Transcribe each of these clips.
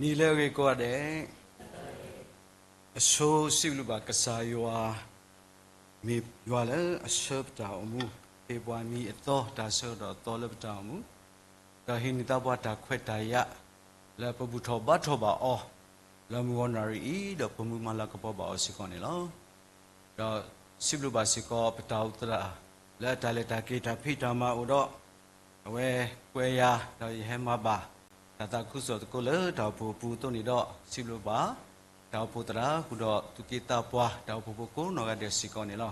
尼勒个过的，说西鲁巴克萨尤啊，米原来说不着么？一般米多，但说到多了不着么？但现在把它快打呀，แล้วพอบุทบาทบาอ๋อแล้วมัวนารีแล้วพอมุมาลากปอบาสิกอนี่ล่ะแล้วสิบลูบาสิกอปะตาอุตระแล้วตาเลตากีตาพิตามาอุดอเวเวียแล้วเฮมาบาตาคุสตะกุเลดาวปูปูตัวนี้ดอสิบลูบาดาวปูตระอุดอตุกิตาปัวดาวปูปูโกนอกาเดสิกอนี่ล่ะ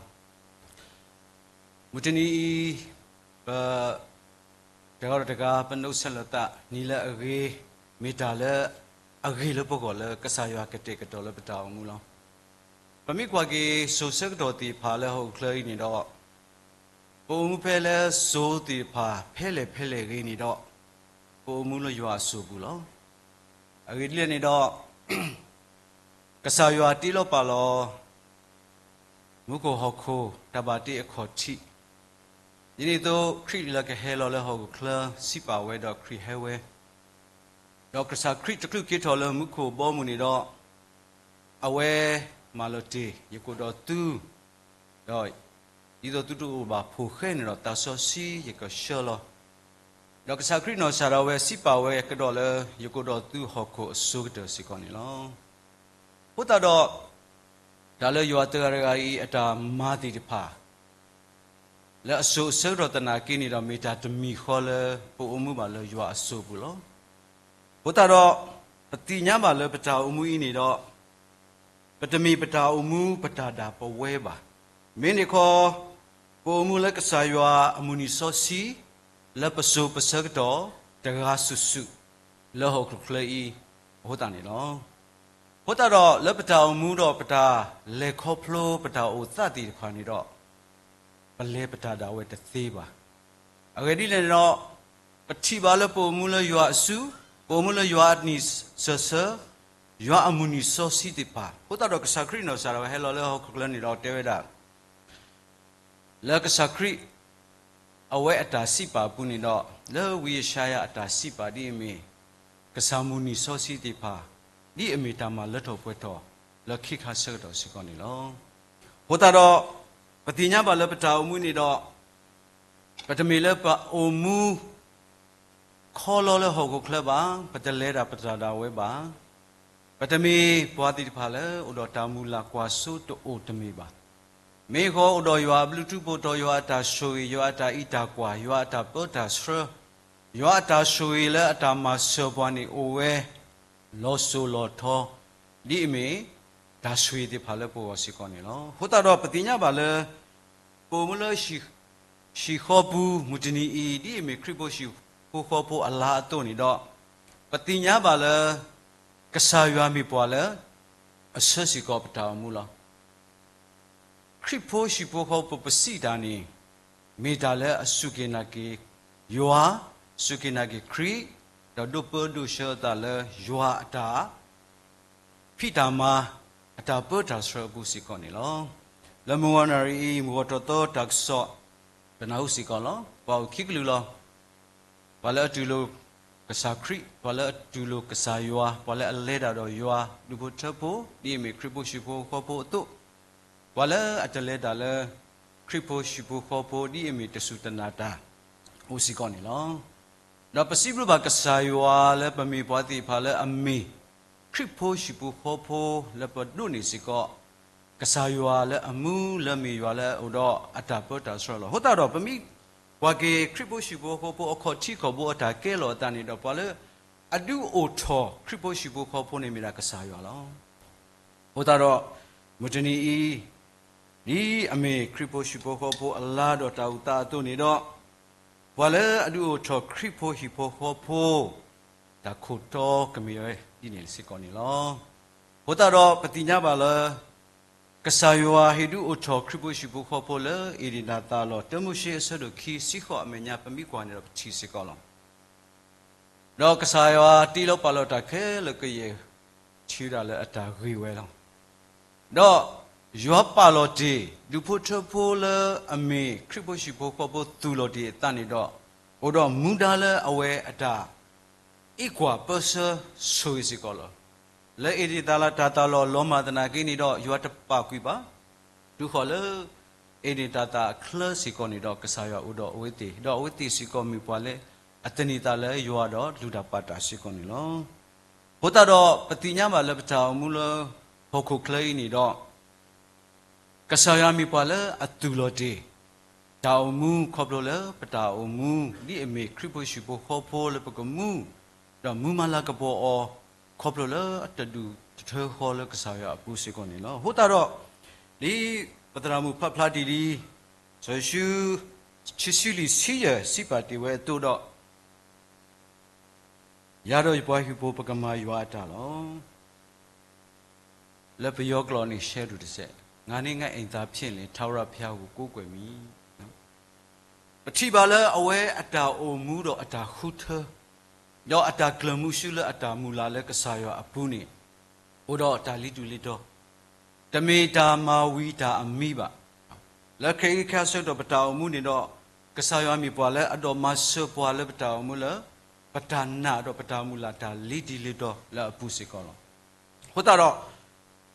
มุตนีเจ้าตะกาปนุสลตะนี่ละเกมิตาละအဂေလပကောလကဆာယကတေကတော်လပတောင်မူလောပမိကွာကေဆိုဆက်တော်တီဖာလဲဟုတ်ခလိနေတော့ပုံမှုဖဲလဲဆိုတီဖာဖဲလေခင်းနေတော့ပုံမှုလရွာဆိုဘူးလောအဂေလနေတော့ကဆာယတီလောပါလောမုကိုဟောခိုတဘာတိအခေါ်ချိဒီနေ့တော့ခရီလကဟဲလောလဲဟုတ်ခလစီပါဝဲတော့ခရီဟဲဝဲတော့ကစားခရစ်တခုကိထော်လမှုကိုဘောမှုနေတော့အဝဲမာလတီယကိုတော့သူတော့ဒီတော့တူဘာဖိုခဲနေတော့တဆောစီယကရှောလောတော့ကစားခရစ်နော်ဆာရဝဲစီပါဝဲကတော့လေယကိုတော့သူဟောကိုအစုကတစီကောနေလောဘုဒ္ဓတော့ဒါလေယောတရဂီအတာမာတိတဖာလဲအစုဆောရတနာကိနေတော့မေတာတမီခေါ်လေပို့မှုပါလေယောအစုဘူးလောဘုဒ္ဓတော့ပတိညာပါလေပတာအမှုဤနေတော့ပတမီပတာအမှုပတာတာပဝဲပါမင်းဒီခေါ်ပိုမှုလက်ကဆာယွာအမှုနီစောစီလက်ပစုပစကတော့တရာဆုစုလောဟုတ်ခလေဤဘုဒ္ဓနေတော့ဘုဒ္ဓတော့လက်ပတာအမှုတော့ပတာလေခေါဖလိုပတာအိုသတိခွာနေတော့ပလဲပတာတာဝဲတသေးပါအကြိလည်းတော့ပတိပါလေပိုမှုလရွာအစုပုံမလရွာနီဆဆရွာအမှုနီစောစီတိပါဘုဒ္ဓတော်ကစခရီနော်ဆာရဟဲလောလေဟောကလနီတော့တဲဝဲတာလကစခရီအဝဲအတာစီပါပုနေတော့လေဝီရှာယအတာစီပါဒီအမေကဆာမှုနီစောစီတိပါဒီအမေတာမှာလက်တော်ပွဲတော်လခိခါဆတော်စီကောနေလောဘုဒ္ဓတော်ပတိညာပါလပတာအမှုနေတော့ပတမေလပအမှုခေါ်လို့လည်းဟောကိုခလပါပတလဲတာပတတာဝဲပါပတမီပွားတိတဖာလဲဥတော်တာမူလာကွာဆုတိုတမီပါမေခောဥတော်ရွာဘလူးတူပိုတော်ရွာတာရှိုရွာတာဣတာကွာရွာတာပောတာဆရရွာတာရှိုလဲအတာမဆောပွားနေအိုဝဲလောဆိုလောထောဒီအမေဒါဆွေတိဖာလဲပေါ်စီကောနေလောဟိုတာတော့ပတိညာပါလဲပုံမလို့ရှိခောဘူးမူတနီဤဒီအမေခရစ်ပိုရှိကိုခေါ်ဖို့အလားအတော့နေတော့ပတိညာပါလေကဆာရွာမိပွာလေအဆစီကောပတာမူလားခရစ်ဖို့ရှိဖို့ခေါ်ဖို့ပစီတာနေမိတာလေအစုကေနာကေယွာစုကေနာကေခရီတော့ဒုပဒုရှောတာလေယွာအတာဖိတာမာအတာပတာဆရဘူးစီကောနေလောလမဝနာရီမဝတော်တော်တက်ဆော့ဘနာဟုစီကောလောပေါ့ခိကလူလောဘာလဲတူလို့ကစားခရီဘာလဲတူလို့ကစားယွာဘာလဲအလဲတာတော့ယွာလူဖို့ထဖို့ဒီမေခရစ်ဖို့ရှိဖို့ခေါ်ဖို့တို့ဘာလဲအတလဲတာလဲခရစ်ဖို့ရှိဖို့ခေါ်ဖို့ဒီမေတဆုတနာတာဟိုစီကောနေလောတော့ပစီဘဘာကစားယွာလဲပမီပွားတိဖာလဲအမေခရစ်ဖို့ရှိဖို့ခေါ်ဖို့လဲပဒုန်စီကောကစားယွာလဲအမှုလဲမီယွာလဲဟိုတော့အတာပတာဆောလောဟိုတာတော့ပမီဝါကေခရစ်ပိုရှိဘောခေါ်ဖို့အခတိခေါ်ဖို့အတာကဲလောတန်နေတော့ဘာလဲအဒူအိုထောခရစ်ပိုရှိဘောခေါ်ဖို့နေမိတာကစားရလောဟိုတော့မတနီဤဒီအမေခရစ်ပိုရှိဘောခေါ်ဖို့အလားတော့တာဥတာတို့နေတော့ဘာလဲအဒူအိုထောခရစ်ပိုရှိဘောခေါ်ဖို့ဒါခုတော့ကမေဒီနေစကောနေလောဟိုတော့ပတိညာပါလားကဆာယွာဟိဒူအထောခရစ်ပုရှိဘုခောပိုလေအီဒီနာတာလောတမှုရှိဆဒခီစီခောအမညာပမိကွာနေတော့ချီစကောလောတော့ကဆာယွာတီလောပါလောတခဲလကရေချီရလေအတာဂီဝဲလောတော့ယောပါလောတီလူဖို့ထဖို့လေအမေခရစ်ပုရှိဘုခောပိုသူလောတီတန်နေတော့ဟိုတော့မူဒါလေအဝဲအတာဣ อีกว่าเปอร์เซ็นต์สวยสิก็แล้วและอีดีตาลาตาตาลอล้อมาตนากินี่ดอกอยู่อัตปากุยปะดูขอเลยอีดีตาตาคลสิก็นี่ดอกกษายาอุดอกเวทีดอกเวทีสิก็มีปวเลยอัตนิตาเลยอยู่อัดอกลูดาปัตตาสิก็นี่ล้อพอตาดอกปฏิญญามาเลยปะเจ้ามูลพอคุคเลยนี่ดอกกษายามีปวเลยอัตุโลดีดาวมูขอบเลยปะดาวมูนี่เอเมคริปโปชิโปขอบโพเลยปะกมูดอกมูมาลากระโปอขอบเลยอัตดูเธอขอเลยกษายาปูสิก็นี่ล้อพอตาดอกนี่ปตรามุพับพลาดีดีสวยชูชิสุลิสิยสิปาติเวตุดอกยาโดยปอยฮิโปปกมาอยู่อัตตาล้อแล้วไปยกลอนี่เชดูดิเสงานนี้ไงเองตาเพี้ยนเลยท้าวราพยากูกู้กวยมีปฏิบัติแล้วเอาไว้อัตตาโอมูดอกอัตตาขุเธอยออัตตากลมุชุลอัตตามูลาเลกษายอปุนี่โอดอกอัตตาลิดูลิดอตเมตามาวิตาอมีบะแล้วเคยแค่สุดปตาอมูนี่ดอกกษายอมีปวาเลอดอมาเสปวาเลปตาอมูเลปตานาดอกปตามูลาตาลิดิลิดอแล้วปุสิกอลโหตาดอก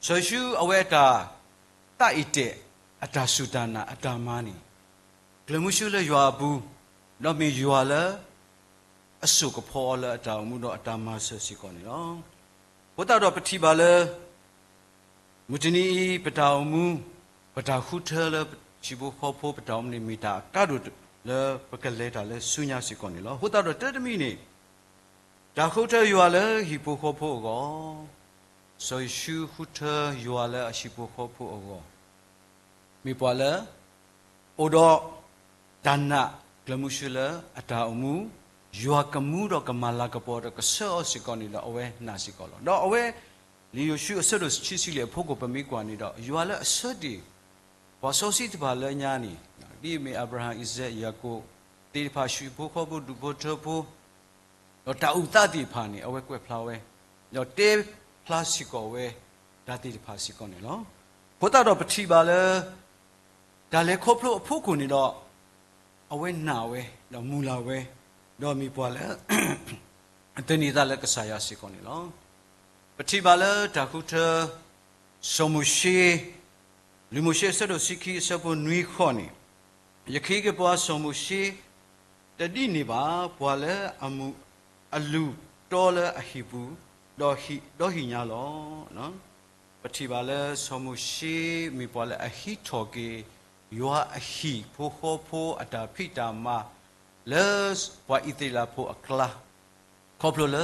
สวยชูเอาไว้ตาตาอิเตอัตาสุดานาอัตามานีกลมุชุเลยัวบูดอกมียัวเลอสุกพอเลอัตาอมูดอกอัตามาเสสิกอนี่เนาะโหตาดอกปฏิบัติเลมุตนีปตาอมูปตาขุเธอเลชิบุขอโพปตาอมนี่มีตากาดุเลปกเลตาเลสุญญาสิกอนี่เนาะโหตาดอกเตตมีนี่ตาขุเธอยัวเลฮิปุขอโพก็สวยชูขุเธอยัวเลชิบุขอโพก็มีปวาเลโอดอตานะกลมุชุเลอัตาอมูยัวกมูดอกกมาลากปอดกเสอสิกอนี่ละเอาไว้นาสิกอลดอกเอาไว้ลีโยชูเสดชิสิเลพกปมิกวานี่ดอกยัวเลเสดีพอโซซิตบาเลญานี่ดีเมอับราฮัมอิเซยาโกตีพาชูโพขบุดุโพเทโพดอกตาอุตาติพานี่เอาไว้กวยพลาเวดอกเตพลาสิกอเวดาติพาสิกอนี่เนาะพอตาดอกปฏิบาเลดาเลครบโลพวกคนนี่ดอกเอาไว้หนาเวดอกมูลาเวดอกมีปวาเลอันนี้ตาเลกษายาสิกอนี่เนาะปฏิบาเลตาคุเธอสมุชีลิมุชีเสดสิกีสปุนุยขอนี่ยคีกปัวสมุชีแต่ดีนี่บาปวาเลอามูอลูโตเลอหิบูดอหิญาลอเนาะปฏิบาเลสมุชีมีปวาเลอหิทอเกยัวอหิโพโคโพอัตาพิตามาเลสวาอิติลาโพอัคลาขอบเล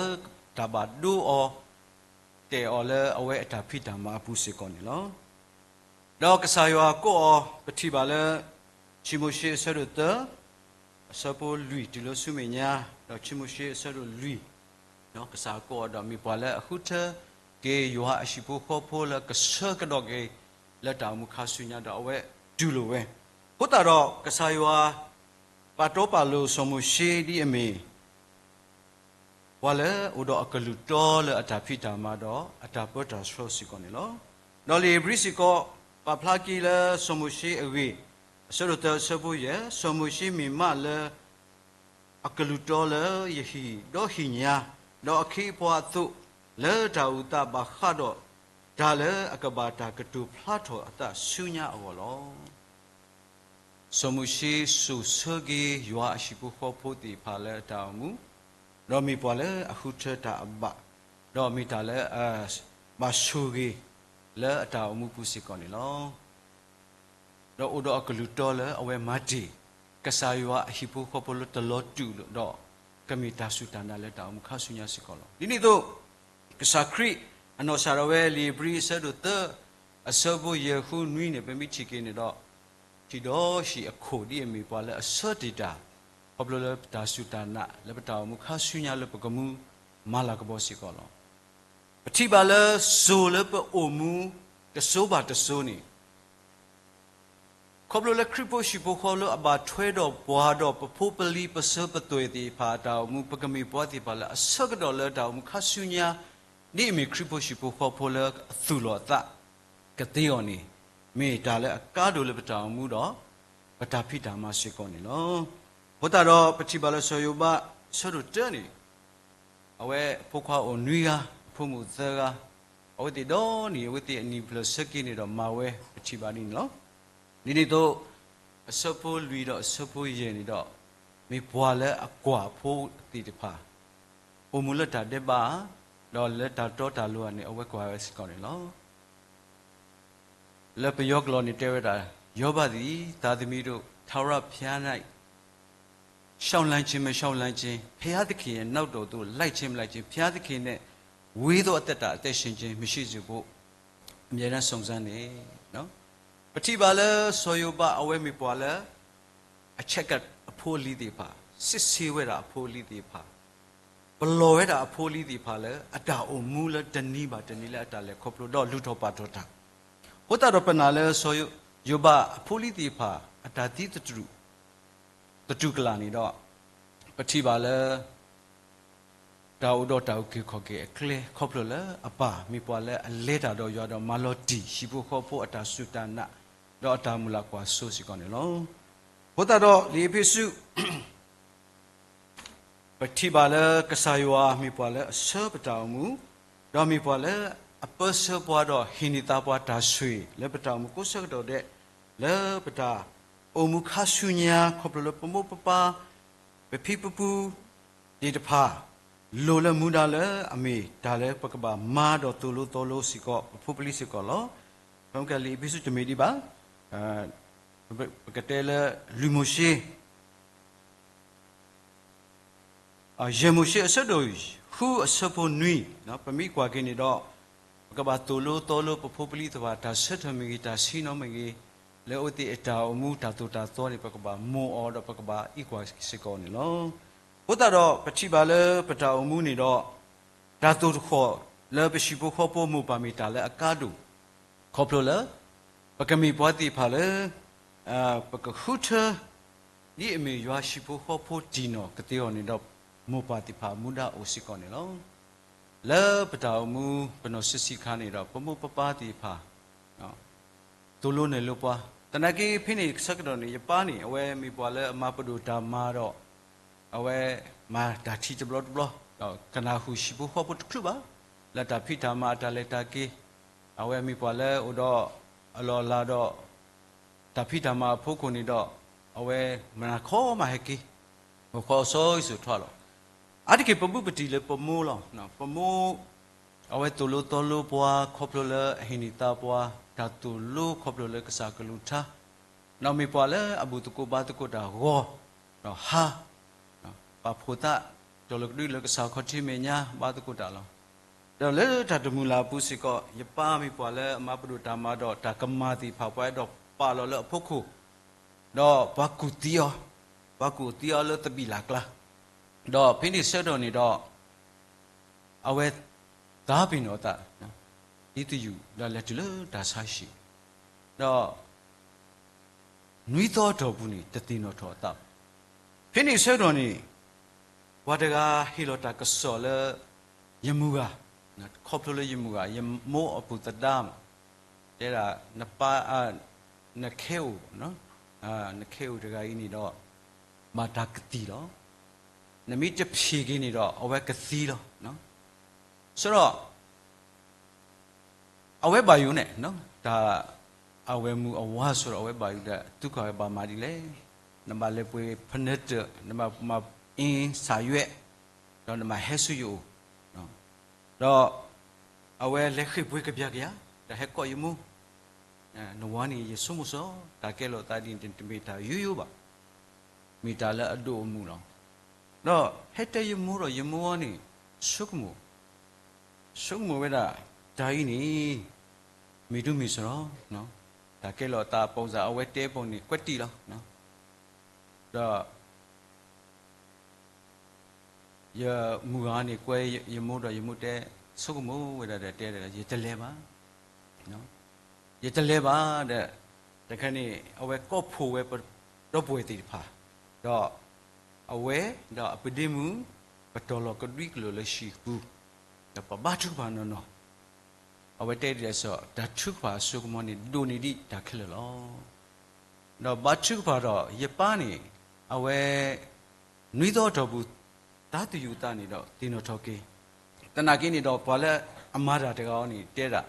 ตาบาดูอเตอเลเอาไว้อัตาพิตามาปุสิกอนี่เนาะดอกกษายาก็ปฏิบาเลชิโมเชสรุตสะโพลุยติโลสุเมญาดอกชิโมเชสรุลุยเนาะกษาก็ดอกมีปวาเลอหุเทเกยัวอชิโพโคโพเลกษกดอกเกและตามุคาสุญญาดอกเอาไว้ดูโลเวพุทธดอกกษายาปาโตปาโลสมุเชดีเอเมวาเลอุดอกลุตอเลอัตาพิตามาดออัตาปตาโซสิกอนี่เนาะดอลีบริสิกอปาพลากีเลสมุเชอเวสรุตสบุเยสมุเชมีมาเลอักลุตอเลยฮีดอหิญญาดอคีปวาตุเลดาอุตาบาคาดอดาเลอักบาตากตุพลาโตอัตสุญญาอวลอสมุชีสุสกียัวชิบุขอโพติพาเลตามูดอมีปวาเลอหุเทตาบะดอมีตาเลมาสุกีเลตามูปุสิกอนี่ลอดออุดอกลุตอเลเอาไว้มาดีกษายว่าฮิบุขอโพลตลอดูดอกมีตาสุตานาเลตามูคาสุญญาสิกอลอดินี่โตกษาคริอันอสารเวลีบริสดุเตอสบุเยฮูนุยเนเปมิชิกินี่ดอที่ดอชีอโคดีมีปวาเลอสติดาพบเลตาสุตานะเลปตามุคาสุญญาเลปกมูมาลากบอสิกอลอปฏิบาเลโซเลปโอมูตะโซบาตะโซนี่ขบเลคริปโปชิโปขอเลอบาทเวดอปวาดอปพูปลีปเสปตวยติพาตามุปกมีปวติบาเลอสกดอเลตามุคาสุญญานี่มีคริปโปชิโปขอพเลตุลอตะกะติอนี่เมตาเลกาโดเลปตามูดอปตาพิตามาสิกอนี่เนาะพอตาดอปฏิบาเลสโยบะสรุเตนี่ awe pokwa onuya phumu zaga awe ti do ni awe ti ani plus seki ni do mawe achiba ni lo ni do asopo lui do asopo ye ni do mi bwa le akwa pho ti de pha omula ta de ba do le ta to ta lo ni awe kwa se ko ni lo le pe yok lo ni te we da yo ba di ta thami do thawra phya nai ရှောင်းလန်းခြင်းမရှောင်းလန်းခြင်းဖျားသခင်ရဲ့နောက်တော်သို့လိုက်ခြင်းမလိုက်ခြင်းဖျားသခင်နဲ့ဝေးသောအသက်တာအသက်ရှင်ခြင်းမရှိစေဖို့အမြဲတမ်းစုံစမ်းနေနော်ပတိပါလဲဆိုယဘအဝဲမီပွာလဲအချက်ကအဖိုးလီဒီပါစစ်ဆေးဝဲတာအဖိုးလီဒီပါဘလော်ဝဲတာအဖိုးလီဒီပါလဲအတာအုံမူလဲတနီးပါတနီးလဲအတာလဲခေါပလို့တော့လူတော်ပါတော့တာဟိုတာတော့ပနာလဲဆိုယဘအဖိုးလီဒီပါအတာတိတတူတတူကလာနေတော့ပတိပါလဲတာဦးတော့တာဦးခေခေါ်ကေကလေခေါပလို့လဲအပါမိပွာလဲအလဲတာတော့ရွာတော့မလော်တီရှိဖို့ခေါ်ဖို့အတာစုတနာတော့အတာမူလာကွာဆိုစီကောနေလောဘုဒ္ဓတော့ဒီပိစုပတိပါလဲကဆာယွာမိပွာလဲအစောပတောင်မူတော့မိပွာလဲအပစောပွားတော့ဟိနိတာပွားဒါဆွေလဲပတောင်မူကိုဆက်တော့တဲ့လဲပတာအမှုခါဆုညာခေါပလို့ပမိုပပါဘဖိပပူဒီတဖာလိုလမူဒါလဲအမေဒါလဲပကပါမာတော့တူလို့တော်လို့စီကောဖုပလိစီကောလောဘုံကလေးပိစုတမီဒီပါပကတဲလဲလူမရှိယေမရှိအစဒိုဟူအစပေါ်နွီနော်ပမိကွာကင်းနေတော့ပကပါတူလို့တော်လို့ဖုပလိတပါဒါဆက်ထမီဒါစီနောမကြီးလေဥတီအတာအမှုတာတူတာသောနေပကပါမောအော်တော့ပကပါဤကွာစီကောနေလောဘုဒ္ဓတော့ပတိပါလဲပတာအမှုနေတော့ဓာတုခေါ်လဲပရှိဖို့ခေါ်ဖို့မူပါမီတာလဲအကားတူခေါ်ပလို့လဲပကမီပွားတိဖာလဲပကခုထဒီအမေရွာရှိဖို့ခေါ်ဖို့ဒီနော်ကတိော်နေတော့မူပါတိဖာမူဒါအိုစီကောနေလောလဲပတာအမှုပနောစစ်စီခါနေတော့ပမှုပပတိဖာနော်တူလို့နေလို့ပွားတနကေဖိနေစကတော့နေရပါနေအဝဲမိပွားလဲအမပဒုဒါမာတော့အဝဲမာဒါတီတဘလတ်ဘလတော့ကနာဟုရှိဖို့ဖို့တခုပါလက်တာဖိတာမာတလက်တာကေအဝဲမိပွားလဲဥတော့အလောလာတော့တဖိတာမာဖို့ခုနေတော့အဝဲမနာခေါ်မဟကေဘခေါ်ဆိုးဆိုထွားလို့အတကေပမှုပတိလဲပမိုးလောနော်ပမိုးအဝဲတူလို့တော်လို့ပွားခေါပလို့လဲဟိနိတာပွားဓာတူလို့ခေါပလို့လဲကစားကလူထားနောက်မိပွားလဲအဘူတကူဘာတကူတာဂောနော်ဟာပါဖိုတာတော်လို့ဒီလကစားခတိမညာဘာတကူတာလောတော်လဲဓာတမူလာပုစီကောယပါမိပွားလဲအမပဒုတာမတော့ဒါကမာတိဖောက်ပွဲတော့ပါလောလဲဖုတ်ခုတော့ဘကူတီယောလဲတပိလာကလာတော့ဖိနေဆက်တော်နေတော့အဝဲဒါပင်တော့တာဒီတူယူဒါလက်တူလို့ဒါဆိုင်ရှိတော့နွီတော်တော်ဘူးနေတတိနော်တော်တာဖိနေဆက်တော်နေဝါတကဟီလိုတာကဆောလယမူကခေါပလိုယမူကယမောအပုတဒမ်တဲ့တာနပါနခဲဦးနော်နခဲဦးတကကြီးနေတော့မာတာကတိတော့နမိတဖြေခင်းနေတော့အဝဲကတိတော့နော်ဆိုတော့အဝဲပါယူနဲ့နော်ဒါအဝဲမူအဝါဆိုတော့အဝဲပါယူတဲ့ဒုက္ခပဲပါမာဒီလေနမလေးပွေဖနက်နမအင်းစာရွက်တော့နမဟဲဆူယူနော်တော့အဝဲလက်ခိပွေကပြကြဒါဟဲကောယူမူနဝနီယေဆုမစောဒါကဲလို့တာဒီတင်မီတာယူပါမီတာလည်းအတူမူတော့ဟဲ့တဲ့ယမူတော့ယမူဝနီဆုကမူဝဲတာဒါကြီးနီမီတုမီဆိုတော့နော်ဒါကဲလို့တာပုံစားအဝဲတဲပုံနေကွက်တီလောနော်တော့ယမူကနေကွဲယမူတော့ယမူတဲဆုကမူဝဲတာတဲရေတလဲပါနော်ရေတလဲပါတဲ့တခါနေအဝဲကော့ဖိုဝဲတော့ပွေတီဖာတော့အဝဲတော့အပဒီမူပတော်လောကဒွိကလိုလရှိဘူးတော့ပဘာထုပါနော်အဝဲတဲတယ်ဆိုဓာထုပါဆုကမနေဒိုနေဒီဒါခလလောတော့ဘာထုပါတော့ရပါနေအဝဲနွီတော့တော့ဘူးဓာတူယူတာနေတော့တင်းတော်ထောကေ တနာကိနေတော့ဘာလဲအမားတာတကောင်းနေတဲတာ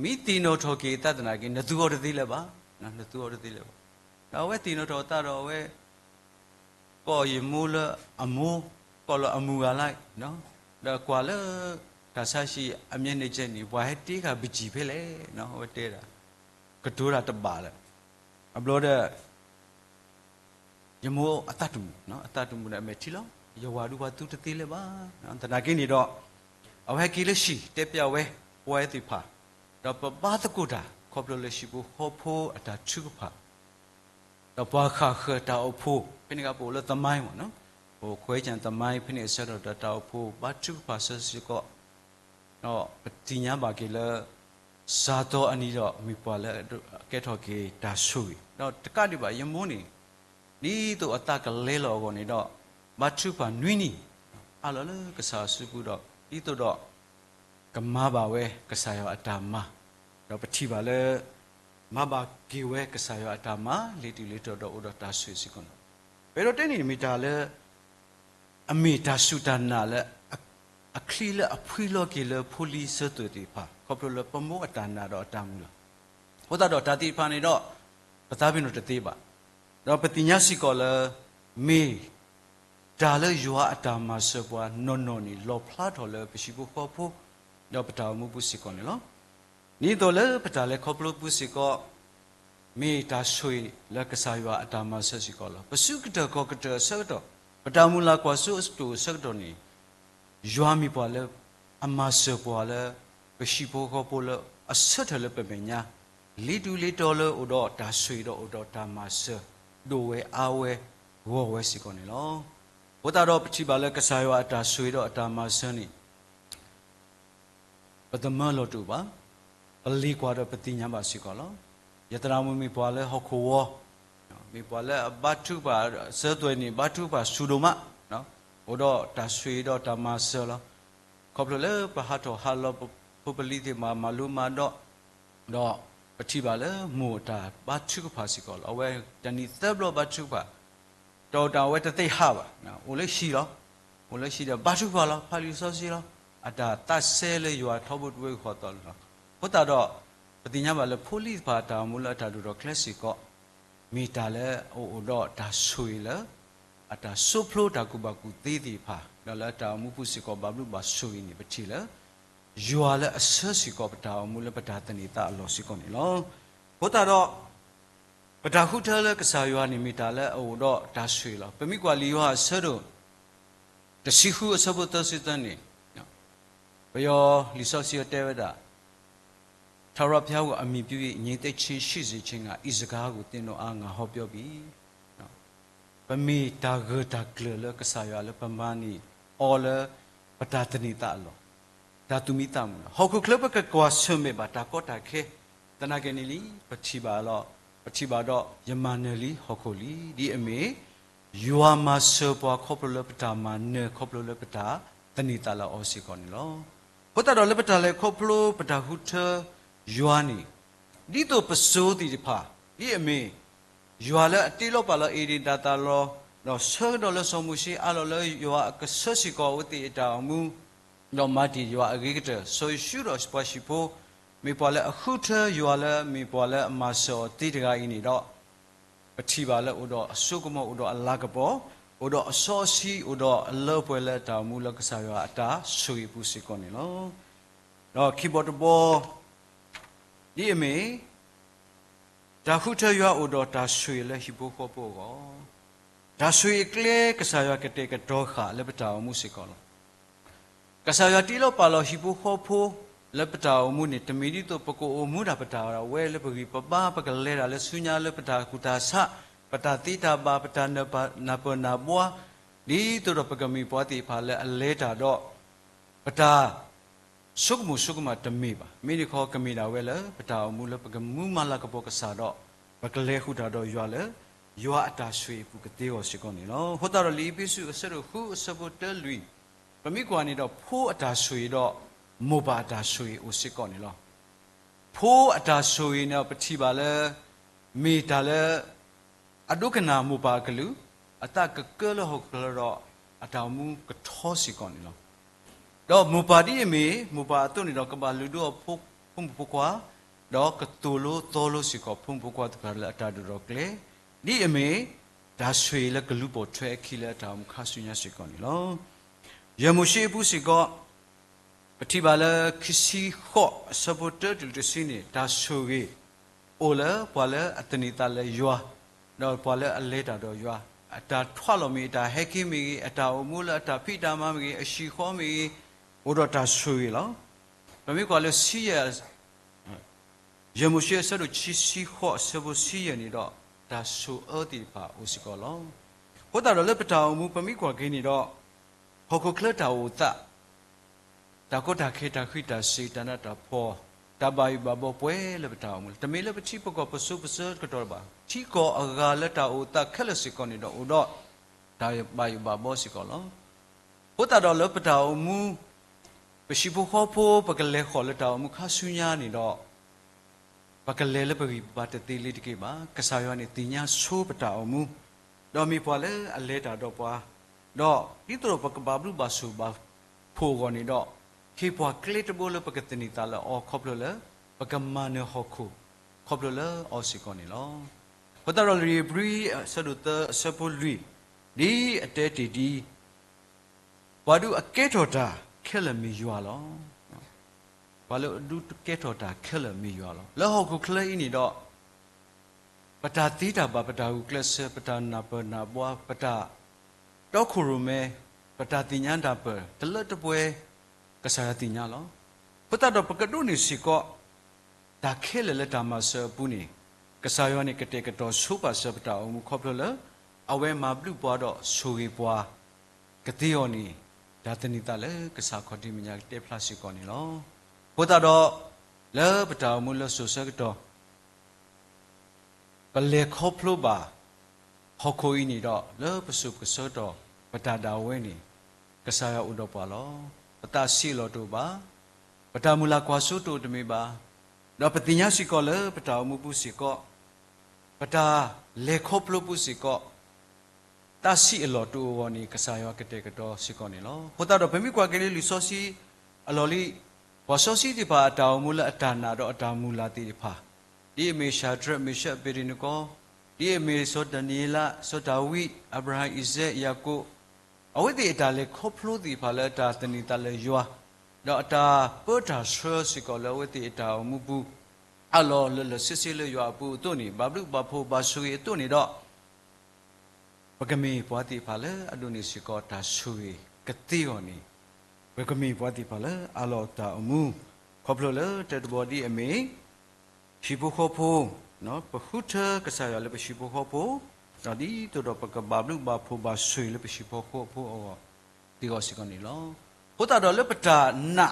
မိတီနိုထော်ကေတတနာကိနသူတော်တည်းလဲပါနော်နသူတော်တည်းလဲပါတော့ဝဲတီနိုထော်တတော်ဝဲကောယမူလအမူကောလအမူကလိုက်နော်တော့ကွာလဲဒါဆရှိအမျက်နေချက်နေဘွားဟဲတေးကပကြည့်ဖဲလေနော်ဝဲတဲတာကတိုးတာတပါလဲအဘလို့တဲ့ယမိုးအတတ်တူနော်အတတ်တူနဲ့အမေတီလောယဝါဒူဘာသူတသေးလဲပါနော်တနာကိနေတော့အဝဲကီလရှိတက်ပြဝဲဝဲတိဖာတော့ဘာတကူတာခေါပလိုလရှိဘူးဟောဖိုးအတာချုဖာတော့ဘာခါခတာအဖိုးဖိနေကပိုလသမိုင်းပေါ့နော်ဟိုခွဲချန်သမိုင်းဖိနေဆက်တော့တာအဖိုးဘာချုဖာဆစီကောတော့ပတိညာဘာကေလဇာတော့အနီတော့မိပွာလဲကဲထော်ကေဒါဆူတော့တကတိပါယမုန်းနေဒီတော့အတကလဲလောကောနေတော့ဘာချုဖာနွိနီအလောလကစားစုကူတော့ဒီတော့ကမဘာဝဲကစားရအတာမတော့ပတိပါလဲမဘာကေဝဲကစားရအတာမလေတီလေတော့ဥဒတာဆွေစီကွန်ဘယ်တော့တင်းနေမိတာလဲအမေတာစုတနာလဲအခလီလဲအဖွီလောကေလဲပိုလီစတူတီဖာခေါပလိုလဲပမောအတာနာတော့အတာမူလားဟောတော့ဓာတိဖာနေတော့ပသားပင်တို့တသေးပါတော့ပတိညာစီကောလဲမေဒါလဲယွာအတာမဆပွားနော်နော်နီလောဖလာတော်လဲပရှိဖို့ခေါ်ဖို့တော့ပတာမှုပုစီကောနေလောနီတော့လဲပတာလဲခေါပလိုပုစီကောမေတာဆွေလဲကစားယွာအတာမဆစီကောလောပစုကတကောကတဆတော့ပတာမူလာကွာဆုစတူဆတော့နီယွာမီပွာလဲအမဆပွာလဲပရှိဖို့ခေါ်ဖို့လဲအဆက်တယ်လဲပပညာလီတူလီတော်လဲဥတော့ဒါဆွေတော့ဥတော့ဒါမဆဒိုဝဲအာဝဲဝေါ်ဝဲစီကောနေလောဘုတာတော့ပချိပါလဲကစားယွာအတာဆွေတော့အတာမဆနီပတမလောတူပါပလီကွာတော့ပတိညာပါစီကောလောယတရာမမီပွာလဲဟောခိုဝမီပွာလဲဘတ်ထုပါဆဲသွဲနေဘတ်ထုပါဆူဒိုမနော်ဟိုတော့တာဆွေတော့တာမဆလောခေါပလလဲပဟာတော့ဟာလောပပလီတိမာလူမာတော့ပချိပါလဲမိုတာဘတ်ထုပါစီကောလောအဝဲတနီသဘလောဘတ်ထုပါတော်တာဝဲတသိဟာပါနော်ဟိုလေရှိတော့ဟိုလေရှိတော့ဘတ်ထုပါလောဖာလီဆောစီလောအတာတဆဲလေရွာထောက်ဖို့တွေခေါ်တော်လောဘုတာတော့ပတိညာပါလေဖိုလီပါတာမူလာတာတော့ကလစီကောမီတာလေဟိုတော့ဒါဆွေလေအတာဆုဖလိုတာကူပါကူသေးသေးဖာနော်လာတာမူပုစီကောဘာဘလူပါဆွေနေပတိလေရွာလေအဆစီကောပတာမူလေပတာတနေတာအလောစီကောနေလောဘုတာတော့ပတာခုထဲလေကစားရွာနေမိတာလေဟိုတော့ဒါဆွေလောပမိကွာလီရွာဆရတော့တရှိခုအစဘတ်စစ်တန်နေဘယောလီဆော့စီတဲဝဒါထာဝရဘုရားကိုအမိပြု၍ညီတဲ့ချင်းရှိစေခြင်းကဤစကားကိုသင်တို့အားငါဟောပြောပြီနော်ပမိတာဂတာကလလကစားရွာလေပမနီအော်လေပတာတနိတာလောဒါသူမိတမဟောခုကလပကကွာဆွမေဘာတာကောတာခေတနာကနေလီပချိပါလောပချိပါတော့ယမနယ်လီဟောခုလီဒီအမေယွာမဆောပွားခေါပလပတာမနခေါပလပတာတနိတာလောအောစီကောနီလောဘုတတော်လပတာလေခေါပလပတာဟုထယွာနီဒီတော့ပစိုးတီဖာဒီအမေယွာလေအတိလောပါလောအေဒီတာတာလောတော့ဆောတော်လဆောမှုရှိအလောလေယွာကဆစီကောဝတိတာမူတော့မတီယွာအဂိကတဆိုရှုတော့စပရှိဖို့မေပေါ်လေအခုထယွာလေမေပေါ်လေအမဆောတိတကအင်းနေတော့ပတိပါလေဥတော့အစုကမောဥတော့အလာကပေါ်ဥတော့အစောစီဥတော့အလောပွဲလေတာမူလကစားယွာအတာဆွေပူစီကောနေလောတော့คีย์บอร์ดဘောဒီအမေဒါခုထရွာဥတော်ဒါဆွေလဲဟိဘခေါ်ပို့ကောဒါဆွေကလေကစားရွာကတဲ့ကတော့ခါလက်ပတာမှုစီကောလောကစားရွာတီလို့ပါလို့ဟိဘခေါ်ဖို့လက်ပတာမှုနဲ့တမီဒီတော့ပကိုမှုတာပတာဝဲလက်ပကြီးပပပကလဲတာလဲဆုညာလက်ပတာကုတာဆပတာတိတာပါပတာနပနာပနာဘွားဒီတော့ပကမီပွားတိဖာလဲအလဲတာတော့ပတာဆုကမတမေပါမိဒီခေါ်ကမီတာဝဲလဲပတာမူလပကမူမလာကပေါကစားတော့ပကလဲခုတာတော့ရွာလဲရွာအတာဆွေပုကတေောစီကောနေနော်ဟိုတာတော့လီပိစုအစရခုအစဘတဲလူပမိကွာနေတော့ဖိုးအတာဆွေတော့မောပါတာဆွေအိုစီကောနေလောဖိုးအတာဆွေနော်ပတိပါလဲမေတာလဲအဒုကနာမောပါကလူအတကကလဟုတ်ကလတော့အတာမူကထောစီကောနေလော đó mù bà đi mù bà tôi này đó các bà lưu đó phun phun qua đó cái tô lô xí có phun phun qua thì phải là ta được rồi kể đi đã suy là cái lưu bộ thuê khi là ta khá suy nhá xí còn nó giờ một số bữa xí có thì bà là khi xí khó supporter từ xí này đã suy ola pala atani ta le yua đó pala alle ta đó yua ta thoa lo mi ta heki mi ta omula ta pita ma mi ashi kho mi odo ta sui lo ba mi ko le si ya je mo she sa do chi si kho se bo si ya ni do ta su o ti pa o si ko lo ho ta do le pata mu pa mi ko ke ni do ho ko kle ta o ta ko ta khe ta khi ta si ta na ta pho ta bai ba bo pwe le pata mu ta me le chi po ko pa su pa se ko do ba chi ko aga le ta o ta khe le si ko ni do o do ta bai ba bo si ko lo ho ta do le pata mu pa shi po kho pho pa ke le kho le ta mu kha su nya ni do pa ke le le pa gi ba te ti li ti ke ba ka sa yo ni ti nya su pata mu do mi po le a le ta do pa do ti to pa ka ba blu ba su ba pho ko ni do khi po kle to bo le pa ke ti ni ta la o khop lo le pa ka ma ne ho khu khop lo le o si ko ni lo ho ta ro ri bri sa do ta sa po lui di a te ti di wa du a ke to ta ke le mi yo lo wa lo du ke to ta ke le mi yo lo le ho ku kle ni doปตาตีตาบาปตาอุกเลสปตานาเปนาบัวปตาดอกขุรุเมปตาติญาณดาเปตะเลตะป่วยกษาติญาลอปตาดอกปกดุนิสิก็ตาเคเลเลตามาเสปุนีกษายอนิกเตกตอสุปาเสปตาอมุขอบเลเอาเวมาบลุบัวดอสุรีบัวกติยอนีดาตนิตาเลกษาขอดิมิญาเตพลาสิกอนีลอปตาดอเลปตาอมุเลสุเสกตอปเลขอบลูบาฮอกโคอินีดอเลปสุกษดอปตาดาวเวนีกษายอุดปาลอปตาสีลอตุบาปตามุลากวาสุตุตเมบาดอปติญญาสิกอเลปตามุปุสิกอปตาเลขอบลูปุสิกอตาสีลอตุวอนีกษายกเตกตอสิกอนีลอโหตาดอเปมิกวาเกลิลิซอซีอลอลีวาซอซีติปาตามุลอตานาดอตามุลาติปาဒီမေရှာဒရမေရှာပေရင်ကိုဒီမေဆိုဒနီလာဆိုဒါဝိအဗရာဟိဇေယာကိုအဝိတေတာလေခေါဖလို့ဒီဖာလာတာတနီတလေယွာတော့အတာပေတာဆွေစီကိုလေဝိတေတာမူဘူးအလောလလစစ်စစ်လေယွာဘူးတို့နေဘာဘလူဘာဖို့ဘာဆွေတို့နေတော့ပကမေပွားတိဖာလေအဒုန်စီကိုတာဆွေကတိယောနေပကမေပွားတိဖာလေအလောတာအမှုခေါဖလို့လေတက်ဘော်ဒီအမေရှိဖို့ခေါ်ဖို့နော်ပခုထကစားရလည်းပရှိဖို့ခေါ်ဖို့ဒါဒီတော့ပကဘာဘလူဘာဖို့ဘာဆွေလည်းပရှိဖို့ခေါ်ဖို့အော်ဒီကောစီကနေလောဟိုတာတော့လည်းပတာနာ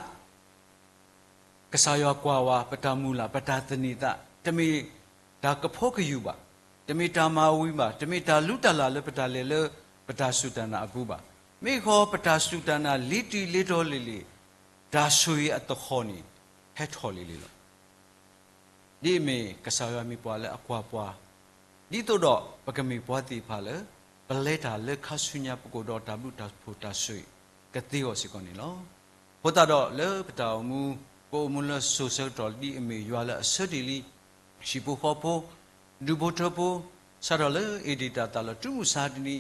ကစားရကွာဝါပတာမူလာပတာတနိတတမီဒါကဖို့ခယူပါတမီတာမာဝီပါတမီတာလူတလာလည်းပတာလေလေပတာစုတနာအကူပါမိခောပတာစုတနာလီတီလီတော်လီလီဒါဆွေအတခေါနီဟက်ထော်လီလီလောဒီမေကစားရမီပွားလဲအကွာပွားဒီတို့တော့ပကမီပွားတိဖာလဲပလဲတာလက်ခဆုညာပကိုတော့တဘလူတာဖူတာဆွေကတိရောစီကောနေလောဘုတာတော့လဲပတောင်မူပိုမူလဆိုဆယ်တော်ဒီအမေရွာလဲအစတီလီရှိဖို့ခေါ်ဖို့ဒူဘတ်ဖို့ဆာရလဲအီဒီတာတလတူမူစာတနီ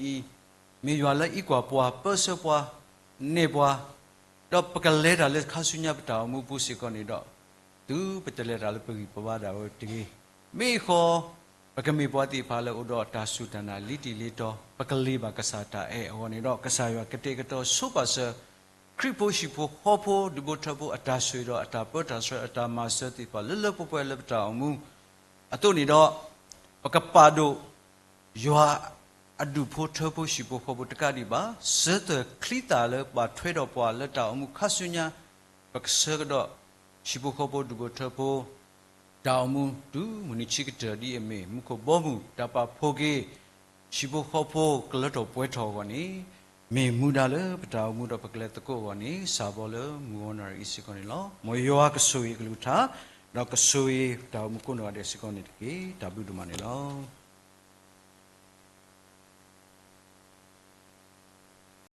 မေရွာလဲဤကွာပွားပစပွားနေပွားတော့ပကလဲတာလက်ခဆုညာပတောင်မူပူစီကောနေတော့သူပတလေတာလပဂီပဝါဒါဝတီမေခောပကမေပွားတိဖာလေဥဒောတာဆုတနာလီတီလီတောပကလေးပါကစားတာဟောနေတော့ကစားရကတေကတောဆုပါစခရိပိုရှိဖို့ဟောဖို့ဒီဘထဖို့အတာဆွေတော့အတာပတာဆွေအတာမဆတိပါလလပပွဲလပတာအောင်မူအတုနေတော့ပကပါဒိုယွာအဒုဖို့ထဖို့ရှိဖို့ဟောဖို့တကတိပါစတခလိတာလေပါထွေတော့ပွာလက်တာအောင်မူခဆုညာပကဆကတော့ရှိဖို့ခေါ်ဖို့ဒုဘထဖို့တောင်မူဒူမနိချိကတဒီအမေမခဘောမှုတပဖိုကေရှိဖို့ခေါ်ဖို့ကလတော်ပွဲတော်ကောနေမေမူဒါလေပတောင်မူတော့ပကလက်တကောကောနေစာဘောလေမူဝနာရီစကောနေလောမယောကဆွေကလူထာတော့ကဆွေတောင်မူကုနောတဲ့စကောနေတကေတဘုဒ္ဓမနေလော